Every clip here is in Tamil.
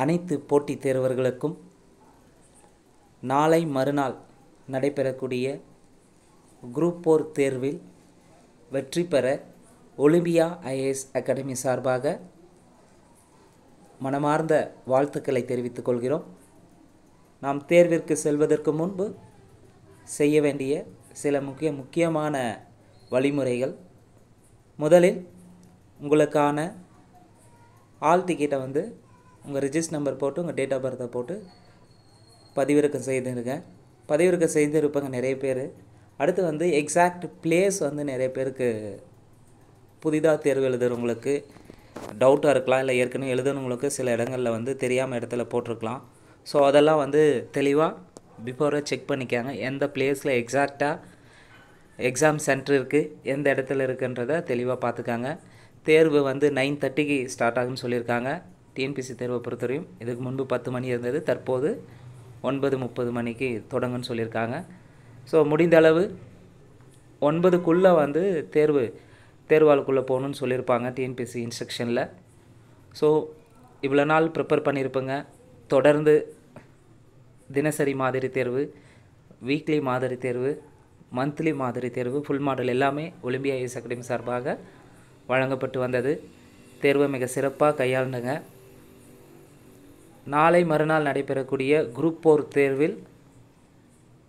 அனைத்து போட்டித் தேர்வர்களுக்கும் நாளை மறுநாள் நடைபெறக்கூடிய குரூப் 4 தேர்வில் வெற்றி பெற ஒலிம்பியா ஐஏஎஸ் அகாடமி சார்பாக மனமார்ந்த வாழ்த்துக்களை தெரிவித்துக் கொள்கிறோம். நாம் தேர்விற்கு செல்வதற்கு முன்பு செய்ய வேண்டிய சில முக்கியமான வழிமுறைகள். முதலில் உங்களுக்கான ஆல் டிக்கெட்டை உங்கள் ரிஜிஸ்டர் நம்பர் போட்டு உங்கள் டேட் ஆஃப் பர்த்தை போட்டு பதிவிறக்கம் செய்திருங்க. பதிவிறக்கம் செய்திருப்பாங்க நிறைய பேர். அடுத்து எக்ஸாக்ட் பிளேஸ் நிறைய பேருக்கு புதிதாக தேர்வு எழுதுகிறவங்களுக்கு டவுட்டாக இருக்கலாம், இல்லை ஏற்கனவே எழுதுனவங்களுக்கு சில இடங்களில் தெரியாமல் இடத்துல போட்டிருக்கலாம். ஸோ அதெல்லாம் தெளிவாக பிஃபோராக செக் பண்ணிக்காங்க. எந்த பிளேஸில் எக்ஸாக்டாக எக்ஸாம் சென்டர் இருக்குது, எந்த இடத்துல இருக்குன்றதை தெளிவாக பார்த்துக்காங்க. தேர்வு 9:30க்கு ஸ்டார்ட் ஆகுன்னு சொல்லியிருக்காங்க. டிஎன்பிசி தேர்வை பொறுத்தவரையும் இதுக்கு முன்பு 10 மணி இருந்தது, தற்போது 9:30 மணிக்கு தொடங்குன்னு சொல்லியிருக்காங்க. ஸோ முடிந்த அளவு 9க்குள்ளே தேர்வாளுக்குள்ளே போகணுன்னு சொல்லியிருப்பாங்க டிஎன்பிசி இன்ஸ்ட்ரக்ஷனில். ஸோ இவ்வளோ நாள் ப்ரிப்பேர் பண்ணியிருப்பேங்க. தொடர்ந்து தினசரி மாதிரி தேர்வு, வீக்லி மாதிரி தேர்வு, மந்த்லி மாதிரி தேர்வு, ஃபுல் மாடல் எல்லாமே ஒலிம்பியா ஐஏஎஸ் அகாடமி சார்பாக வழங்கப்பட்டு வந்தது. தேர்வை மிக சிறப்பாக கையாளுங்க. நாளை மறுநாள் நடைபெறக்கூடிய குரூப் 4 தேர்வில்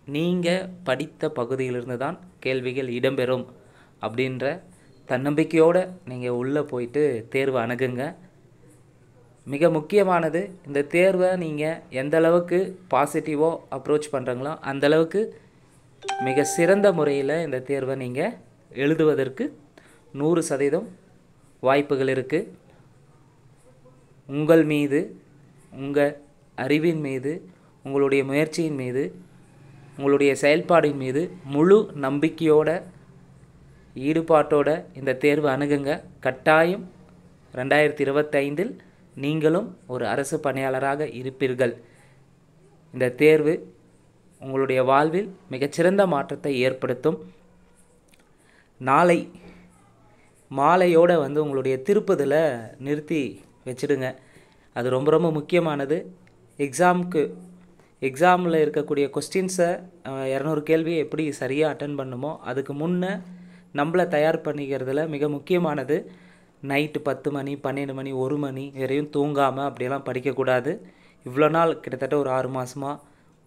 நீங்கள் படித்த பகுதியிலிருந்து தான் கேள்விகள் இடம்பெறும் அப்படின்ற தன்னம்பிக்கையோடு நீங்கள் உள்ளே போயிட்டு தேர்வை அணுகுங்க. மிக முக்கியமானது, இந்த தேர்வை நீங்கள் எந்த அளவுக்கு பாசிட்டிவாக அப்ரோச் பண்ணுறீங்களோ அந்தளவுக்கு மிக சிறந்த முறையில் இந்த தேர்வை நீங்கள் எழுதுவதற்கு 100% வாய்ப்புகள் இருக்குது. உங்கள் மீது, உங்கள் அறிவின் மீது, உங்களுடைய முயற்சியின் மீது, உங்களுடைய செயல்பாடின் மீது முழு நம்பிக்கையோட ஈடுபாட்டோட இந்த தேர்வு அணுகுங்க. கட்டாயம் 2025 நீங்களும் ஒரு அரசு பணியாளராக இருப்பீர்கள். இந்த தேர்வு உங்களுடைய வாழ்வில் மிகச்சிறந்த மாற்றத்தை ஏற்படுத்தும். நாளை மாலையோடு உங்களுடைய திருப்பதில் நிறுத்தி வச்சுடுங்க. அது ரொம்ப ரொம்ப முக்கியமானது. எக்ஸாமில் இருக்கக்கூடிய கொஸ்டின்ஸை 200 கேள்வியை எப்படி சரியாக அட்டன் பண்ணுமோ அதுக்கு முன்னே நம்மளை தயார் பண்ணிக்கிறதுல மிக முக்கியமானது நைட்டு 10 மணி 12 மணி 1 மணி வரையும் தூங்காமல் அப்படியெல்லாம் படிக்கக்கூடாது. இவ்வளோ நாள் கிட்டத்தட்ட ஒரு 6 மாதமாக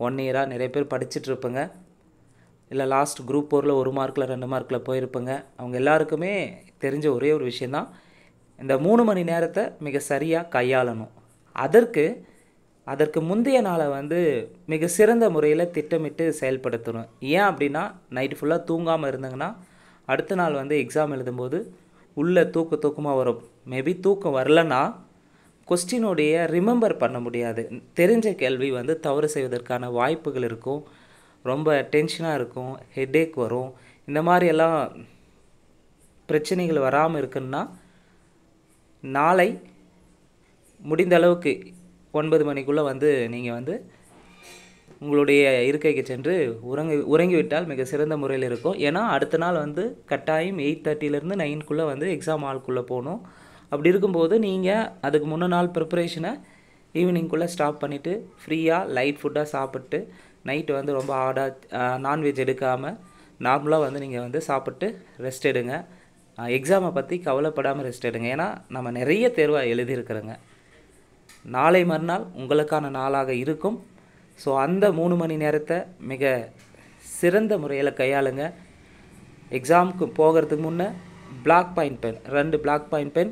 1 இயராக நிறைய பேர் படிச்சுட்ருப்பேங்க. இல்லை லாஸ்ட் குரூப் 4ல் 1 மார்க்கில் 2 மார்க்கில் போயிருப்பேங்க. அவங்க எல்லாருக்குமே தெரிஞ்ச ஒரே ஒரு விஷயந்தான், இந்த 3 மணி நேரத்தை மிக சரியாக கையாளணும். அதற்கு முந்தைய நாளை மிக சிறந்த முறையில் திட்டமிட்டு செயல்படுத்தணும். ஏன் அப்படின்னா, நைட்டு ஃபுல்லாக தூங்காமல் இருந்தாங்கன்னா அடுத்த நாள் எக்ஸாம் எழுதும்போது உள்ளே தூக்கமாக வரும். மேபி தூக்கம் வரலன்னா கொஸ்டினுடைய ரிமெம்பர் பண்ண முடியாது. தெரிஞ்ச கேள்வி தவறு செய்வதற்கான வாய்ப்புகள் இருக்கும். ரொம்ப டென்ஷனாக இருக்கும், ஹெட்டேக் வரும். இந்த மாதிரியெல்லாம் பிரச்சனைகள் வராமல் இருக்குன்னா நாளை முடிந்த அளவுக்கு 9 மணிக்குள்ளே நீங்கள் உங்களுடைய இருக்கைக்கு சென்று உறங்கிவிட்டால் மிக சிறந்த முறையில் இருக்கும். ஏன்னா அடுத்த நாள் கட்டாயம் 8:30லேருந்து 9க்குள்ளே எக்ஸாம் ஹால்குள்ளே போகணும். அப்படி இருக்கும்போது நீங்கள் அதுக்கு முன்ன நாள் ப்ரிப்பரேஷனை ஈவினிங்குள்ளே ஸ்டாப் பண்ணிவிட்டு ஃப்ரீயாக லைட் ஃபுட்டாக சாப்பிட்டு நைட்டு ரொம்ப ஹார்டாக நான்வெஜ் எடுக்காமல் நார்மலாக நீங்கள் சாப்பிட்டு ரெஸ்ட் எடுங்க. எக்ஸாமை பற்றி கவலைப்படாமல் ரெஸ்ட் எடுங்க. ஏன்னா நம்ம நிறைய தேர்வாக எழுதியிருக்கிறோங்க. நாளை மறுநாள் உங்களுக்கான நாளாக இருக்கும். ஸோ அந்த 3 மணி நேரத்தை மிக சிறந்த முறையில் கையாளுங்க. எக்ஸாமுக்கு போகிறதுக்கு முன்னே black point pen, 2 black point pen,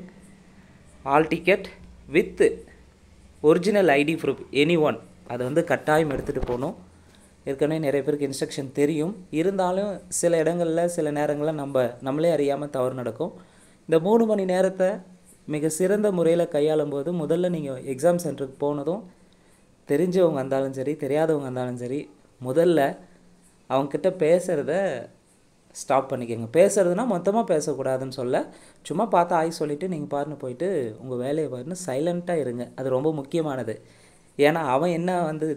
hall ticket with original ID proof any one அதை கட்டாயம் எடுத்துகிட்டு போகணும். ஏற்கனவே நிறைய பேருக்கு இன்ஸ்ட்ரக்ஷன் தெரியும். இருந்தாலும் சில இடங்களில் சில நேரங்களில் நம்மளே அறியாமல் தவறு நடக்கும். இந்த 3 மணி நேரத்தை மிக சிறந்த முறையில் கையாளும் போது முதல்ல நீங்கள் எக்ஸாம் சென்டருக்கு போனதும் தெரிஞ்சவங்க இருந்தாலும் சரி தெரியாதவங்க இருந்தாலும் சரி முதல்ல அவங்கக்கிட்ட பேசுகிறத ஸ்டாப் பண்ணிக்கோங்க. பேசுகிறதுனா மொத்தமாக பேசக்கூடாதுன்னு சொல்ல, சும்மா பார்த்து ஆய் சொல்லிவிட்டு நீங்கள் பாருன்னு போயிட்டு உங்கள் வேலையை பாருன்னு சைலண்ட்டாக இருங்க. அது ரொம்ப முக்கியமானது. ஏன்னா அவன் என்ன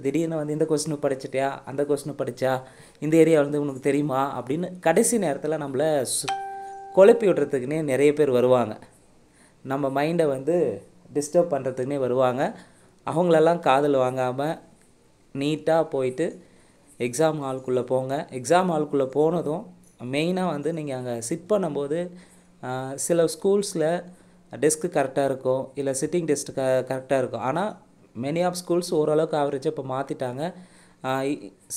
திடீர்னு இந்த கொஸ்டின் படிச்சிட்டியா, அந்த கொஸ்டின் படித்தா, இந்த ஏரியா உனக்கு தெரியுமா அப்படின்னு கடைசி நேரத்தில் நம்மளை குழப்பி விடுறதுக்குன்னே நிறைய பேர் வருவாங்க. நம்ம மைண்டை டிஸ்டர்ப் பண்ணுறதுக்குனே வருவாங்க. அவங்களெல்லாம் காதில் வாங்காமல் நீட்டாக போயிட்டு எக்ஸாம் ஹால்குள்ளே போங்க. எக்ஸாம் ஹால்குள்ளே போனதும் மெயினாக வந்து நீங்கள் அங்கே சிட் பண்ணும்போது சில ஸ்கூல்ஸில் டெஸ்க்கு கரெக்டாக இருக்கும், இல்லை சிட்டிங் டெஸ்ட்டு கரெக்டாக இருக்கும். ஆனால் மெனி ஆஃப் ஸ்கூல்ஸ் ஓரளவுக்கு ஆவரேஜாக இப்போ மாற்றிட்டாங்க.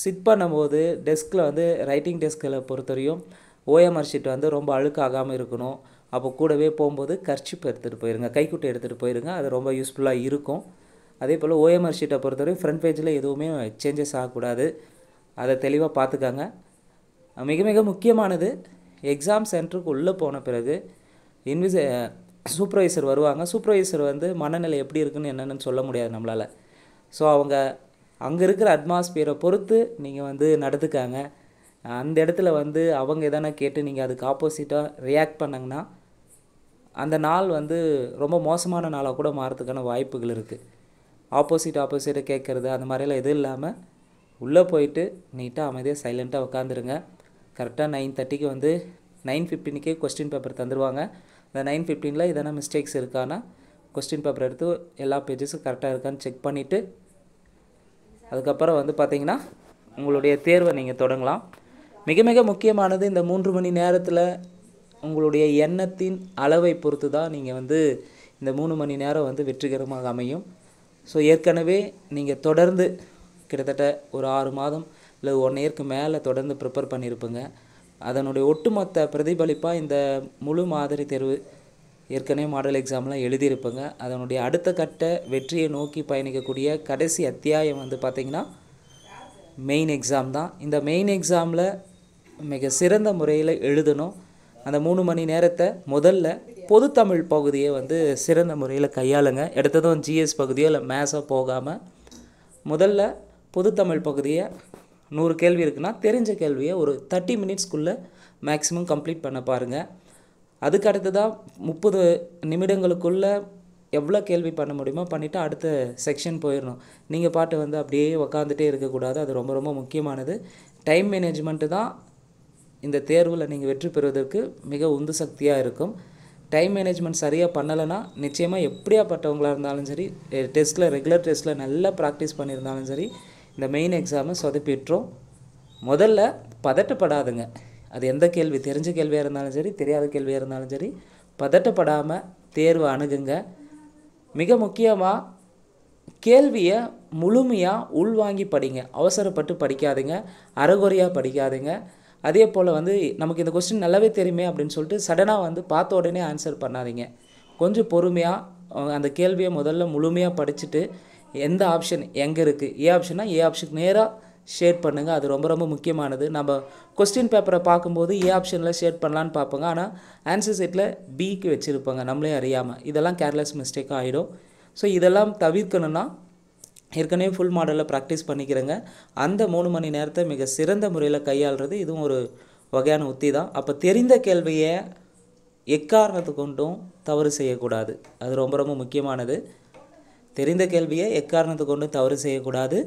சிட் பண்ணும்போது டெஸ்கில் வந்து ரைட்டிங் டெஸ்கில் பொறுத்தவரையும் ஓஎம்ஆர் ஷீட் வந்து ரொம்ப அழுக்காகாமல் இருக்கணும். அப்போ கூடவே போகும்போது கர்ச்சிப் எடுத்துகிட்டு போயிருங்க, கைக்குட்டை எடுத்துகிட்டு போயிருங்க. அது ரொம்ப யூஸ்ஃபுல்லாக இருக்கும். அதே போல் ஓஎம்ஆர் ஷீட்டை பொறுத்தவரையும் ஃப்ரண்ட் பேஜில் எதுவுமே சேஞ்சஸ் ஆகக்கூடாது. அதை தெளிவாக பார்த்துக்காங்க. மிக மிக முக்கியமானது, எக்ஸாம் சென்டருக்கு உள்ளே போன பிறகு சூப்பர்வைசர் வருவாங்க. சூப்பர்வைசர் வந்து மனநிலை எப்படி இருக்குன்னு என்னென்னு சொல்ல முடியாது நம்மளால். ஸோ அவங்க அங்கே இருக்கிற அட்மாஸ்பியரை பொறுத்து நீங்கள் வந்து நடந்துக்காங்க. அந்த இடத்துல வந்து அவங்க எதனா கேட்டு நீங்கள் அதுக்கு ஆப்போசிட்டாக ரியாக்ட் பண்ணாங்கன்னா அந்த நாள் வந்து ரொம்ப மோசமான நாளாக கூட மாறதுக்கான வாய்ப்புகள் இருக்குது. ஆப்போசிட்டாக கேட்குறது அந்த மாதிரிலாம் எதுவும் இல்லாமல் உள்ளே போயிட்டு நீட்டாக அமைதியாக சைலண்ட்டாக உட்காந்துருங்க. கரெக்டாக 9:30க்கு வந்து 9:15க்கே கொஸ்டின் பேப்பர் தந்துடுவாங்க. இந்த 9:15 எதனா மிஸ்டேக்ஸ் இருக்கான்னா கொஸ்டின் பேப்பர் எடுத்து எல்லா பேஜஸும் கரெக்டாக இருக்கான்னு செக் பண்ணிவிட்டு அதுக்கப்புறம் வந்து பார்த்திங்கன்னா உங்களுடைய தேர்வை நீங்கள் தொடங்கலாம். மிக மிக முக்கியமானது, இந்த 3 மணி நேரத்தில் உங்களுடைய எண்ணத்தின் அளவை பொறுத்து தான் நீங்கள் வந்து இந்த 3 மணி நேரம் வந்து வெற்றிகரமாக அமையும். ஸோ ஏற்கனவே நீங்கள் தொடர்ந்து கிட்டத்தட்ட ஒரு 6 மாதம் இல்லை 1 இயருக்கு மேலே தொடர்ந்து ப்ரிப்பேர் பண்ணியிருப்பீங்க. அதனுடைய ஒட்டுமொத்த பிரதிபலிப்பாக இந்த முழு மாதிரி தேர்வு ஏற்கனவே மாடல் எக்ஸாம்லாம் எழுதியிருப்பேங்க. அதனுடைய அடுத்த கட்ட வெற்றியை நோக்கி பயணிக்கக்கூடிய கடைசி அத்தியாயம் வந்து பார்த்திங்கன்னா மெயின் எக்ஸாம் தான். இந்த மெயின் எக்ஸாமில் மிக சிறந்த முறையில் எழுதணும். அந்த 3 மணி நேரத்தை முதல்ல பொதுத்தமிழ் பகுதியை வந்து சிறந்த முறையில் கையாளுங்க. எடுத்ததும் ஜிஎஸ் பகுதியோ இல்லை மேத்ஸோ போகாமல் முதல்ல பொதுத்தமிழ் பகுதியை 100 கேள்வி இருக்குன்னா தெரிஞ்ச கேள்வியை ஒரு 30 மினிட்ஸ்க்குள்ளே மேக்ஸிமம் கம்ப்ளீட் பண்ண பாருங்கள். அதுக்கு அடுத்ததாக 30 நிமிடங்களுக்குள்ளே எவ்வளோ கேள்வி பண்ண முடியுமோ பண்ணிவிட்டு அடுத்த செக்ஷன் போயிடணும். நீங்கள் பாட்டு வந்து அப்படியே உக்காந்துட்டே இருக்கக்கூடாது. அது ரொம்ப ரொம்ப முக்கியமானது. டைம் மேனேஜ்மெண்ட்டு தான் இந்த தேர்வில் நீங்கள் வெற்றி பெறுவதற்கு மிக உந்து சக்தியாக இருக்கும். டைம் மேனேஜ்மெண்ட் சரியாக பண்ணலைன்னா நிச்சயமாக எப்படியாப்பட்டவங்களாக இருந்தாலும் சரி, டெஸ்ட்டில் ரெகுலர் டெஸ்ட்டில் நல்லா ப்ராக்டிஸ் பண்ணியிருந்தாலும் சரி, இந்த மெயின் எக்ஸாமை சொதப்பிட்டுரும். முதல்ல பதட்டப்படாதுங்க. அது எந்த கேள்வி, தெரிஞ்ச கேள்வியாக இருந்தாலும் சரி, தெரியாத கேள்வியாக இருந்தாலும் சரி, பதட்டப்படாமல் தேர்வை அணுகுங்க. மிக முக்கியமாக கேள்வியை முழுமையாக உள்வாங்கி படிங்க. அவசரப்பட்டு படிக்காதீங்க, அரைகுறையாக படிக்காதீங்க. அதே போல் வந்து நமக்கு இந்த கொஸ்டின் நல்லாவே தெரியுமே அப்படின்னு சொல்லிட்டு சடனாக வந்து பார்த்த உடனே ஆன்சர் பண்ணாதீங்க. கொஞ்சம் பொறுமையாக அந்த கேள்வியை முதல்ல முழுமையாக படிச்சுட்டு எந்த ஆப்ஷன் எங்கே இருக்குது, ஏ ஆப்ஷன்னா ஏ ஆப்ஷனுக்கு நேராக ஷேட் பண்ணுங்கள். அது ரொம்ப ரொம்ப முக்கியமானது. நம்ம கொஸ்டின் பேப்பரை பார்க்கும்போது ஏ ஆப்ஷனில் ஷேட் பண்ணலான்னு பார்ப்போங்க. ஆனால் ஆன்சர் சீட்டில் பிக்கு வச்சுருப்பாங்க நம்மளே அறியாமல். இதெல்லாம் கேர்லெஸ் மிஸ்டேக்காக ஆகிடும். ஸோ இதெல்லாம் தவிர்க்கணுன்னா ஏற்கனவே ஃபுல் மாடலில் ப்ராக்டிஸ் பண்ணிக்கிறேங்க. அந்த 3 மணி நேரத்தை மிக சிறந்த முறையில் கையாளுறது இதுவும் ஒரு வகையான உத்தி தான். அப்போ தெரிந்த கேள்வியை எக்காரணத்து கொண்டும் தவறு செய்யக்கூடாது. அது ரொம்ப ரொம்ப முக்கியமானது. தெரிந்த கேள்வியை எக்காரணத்து கொண்டும் தவறு செய்யக்கூடாது.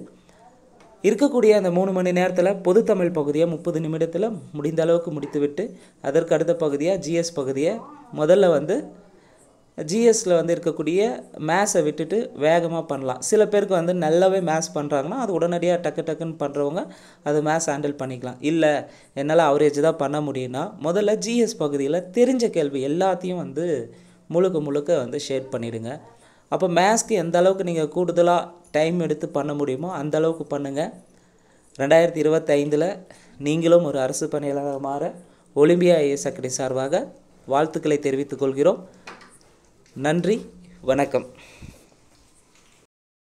இருக்கக்கூடிய அந்த 3 மணி நேரத்தில் பொதுத்தமிழ் பகுதியை 30 நிமிடத்தில் முடிந்த அளவுக்கு முடித்துவிட்டு அதற்கு அடுத்த பகுதியாக ஜிஎஸ் பகுதியை முதல்ல வந்து ஜிஎஸ்சில் வந்து இருக்கக்கூடிய மேத்ஸை விட்டுட்டு வேகமாக பண்ணலாம். சில பேருக்கு வந்து நல்லாவே மேத்ஸ் பண்ணுறாங்கன்னா அது உடனடியாக டக்குன்னு பண்ணுறவங்க அது மேத்ஸ் ஹேண்டில் பண்ணிக்கலாம். இல்லை என்னால் அவரேஜ் தான் பண்ண முடியும்னா முதல்ல ஜிஎஸ் பகுதியில் தெரிஞ்ச கேள்வி எல்லாத்தையும் வந்து முழுக்க வந்து ஷேட் பண்ணிவிடுங்க. அப்போ மேத்ஸ்க்கு எந்த அளவுக்கு நீங்கள் கூடுதலாக டைம் எடுத்து பண்ண முடியுமோ அந்த அளவுக்கு பண்ணுங்கள். 2025 நீங்களும் ஒரு அரசு பணியாளராக மாற ஒலிம்பியா ஐஏஎஸ் அகாடமி சார்பாக வாழ்த்துக்களை தெரிவித்துக் கொள்கிறோம். நன்றி, வணக்கம்.